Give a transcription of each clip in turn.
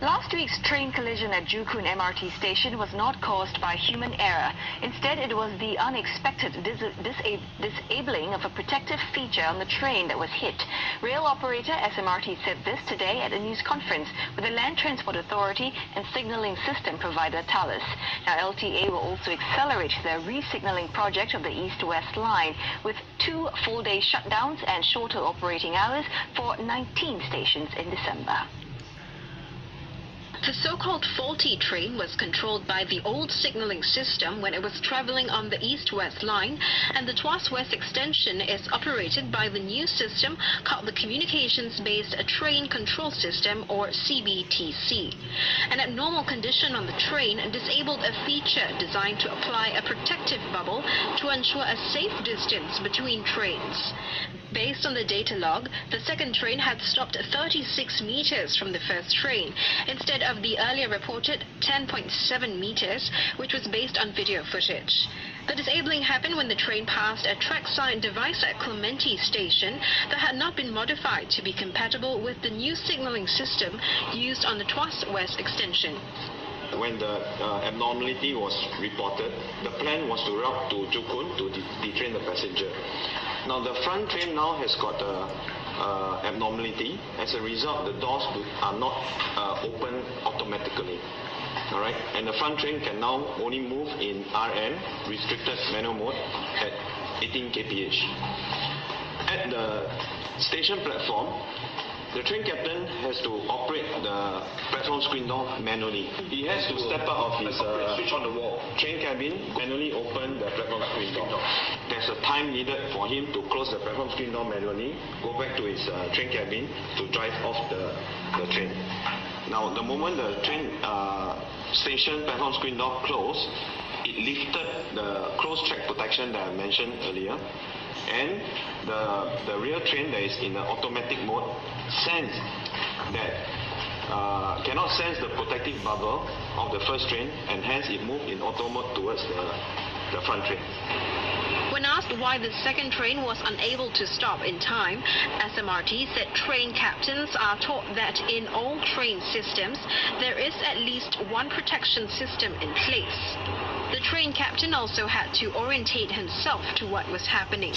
Last week's train collision at Koon MRT station was not caused by human error. Instead, it was the unexpected disabling of a protective feature on the train that was hit. Rail operator SMRT said this today at a news conference with the Land Transport Authority and signalling system provider Thales. Now, LTA will also accelerate their re-signalling project of the East-West line with 2 full-day shutdowns and shorter operating hours for 19 stations in December. The so-called faulty train was controlled by the old signalling system when it was traveling on the East-West line, and the Tuas West extension is operated by the new system called the Communications-Based Train Control System, or CBTC. An abnormal condition on the train disabled a feature designed to apply a protective bubble to ensure a safe distance between trains. Based on the data log, the second train had stopped 36 meters from the first train, instead of the earlier reported 10.7 meters, which was based on video footage. The disabling happened when the train passed a trackside device at Clementi station that had not been modified to be compatible with the new signaling system used on the Tuas West extension. When the abnormality was reported, the plan was to route to Koon to detrain the passenger. Now the front train now has got abnormality. As a result, the doors are not open automatically. All right, and the front train can now only move in RM, restricted manual mode, at 18 kph. At the station platform, the train captain has to operate the platform screen door manually. He has to step out of his switch on the wall, train cabin, manually open the platform screen door. There's a time needed for him to close the platform screen door manually, go back to his train cabin to drive off the train. Now, the moment the train station platform screen door closed, it lifted the closed track protection that I mentioned earlier, and the rear train that is in the automatic mode sensed that cannot sense the protective bubble of the first train, and hence it moved in auto mode towards the front train. When asked why the second train was unable to stop in time, SMRT said train captains are taught that in all train systems, there is at least one protection system in place. The train captain also had to orientate himself to what was happening.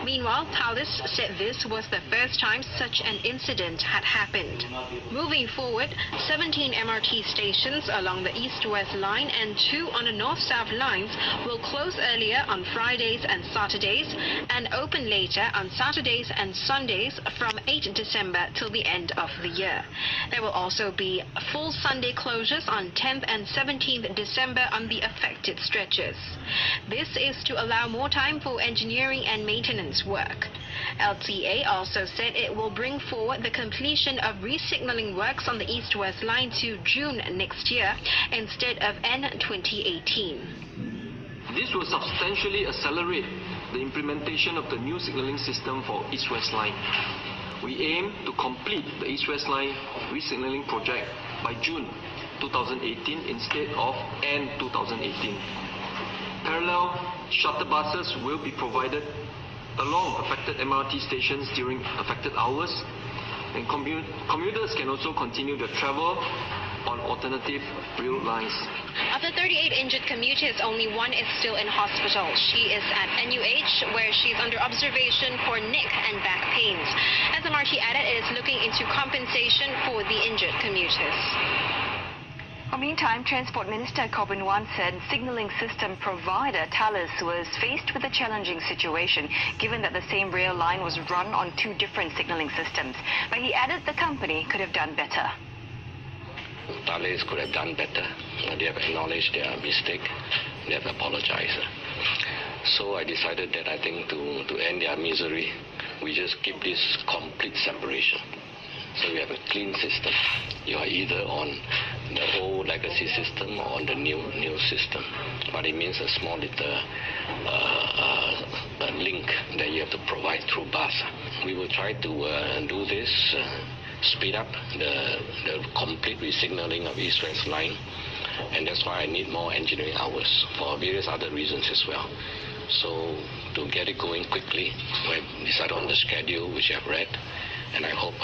Meanwhile, Thales said this was the first time such an incident had happened. Moving forward, 17 MRT stations along the East-West line and 2 on the North-South lines will close earlier on Fridays and Saturdays and open later on Saturdays and Sundays from 8 December till the end of the year. There will also be full Sunday closures on 10th and 17th December on the affected stretches. This is to allow more time for engineering and maintenance work. LTA also said it will bring forward the completion of re-signalling works on the East-West line to June next year instead of end 2018. This will substantially accelerate the implementation of the new signalling system for East-West line. We aim to complete the East-West line re-signalling project by June 2018 instead of end 2018. Parallel shuttle buses will be provided along affected MRT stations during affected hours, and commuters can also continue their travel on alternative rail lines. Of the 38 injured commuters, only one is still in hospital. She is at NUH, where she's under observation for neck and back pains. SMRT added it is looking into compensation for the injured commuters. Meantime, Transport Minister Koon said signalling system provider Thales was faced with a challenging situation, given that the same rail line was run on 2 different signalling systems. But he added the company could have done better. Thales could have done better. They have acknowledged their mistake. They have apologized. So I decided that I think to end their misery, we just keep this complete separation. So we have a clean system. You are either on the old legacy system or on the new system. But it means a small little link that you have to provide through bus. We will try to do this, speed up the complete re-signalling of East-West line. And that's why I need more engineering hours for various other reasons as well. So to get it going quickly, we decided on the schedule which you have read. And I hope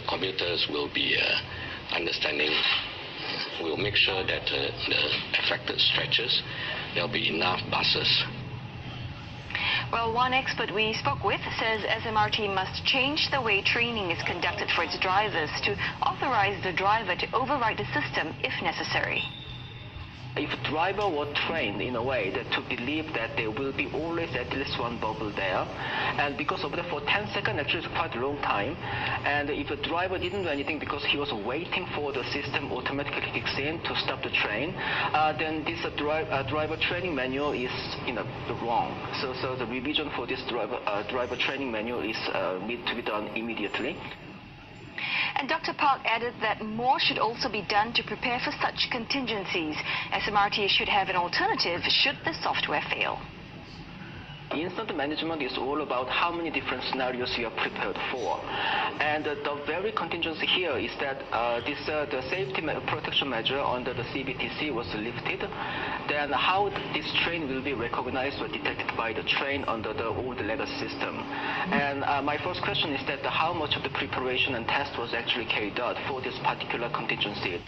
commuters will be understanding. We'll make sure that the affected stretches, there'll be enough buses. Well, one expert we spoke with says SMRT must change the way training is conducted for its drivers to authorize the driver to override the system if necessary. If a driver were trained in a way that to believe that there will be always at least one bubble there, and because of that for 10 seconds actually it's quite a long time, and if a driver didn't do anything because he was waiting for the system automatically kicks in to stop the train, then this driver training manual is wrong. So the revision for this driver training manual is need to be done immediately. And Dr. Park added that more should also be done to prepare for such contingencies. SMRT should have an alternative should the software fail. Incident management is all about how many different scenarios you are prepared for. And the very contingency here is that the safety protection measure under the CBTC was lifted. Then how this train will be recognized or detected by the train under the old legacy system. And my first question is that how much of the preparation and test was actually carried out for this particular contingency.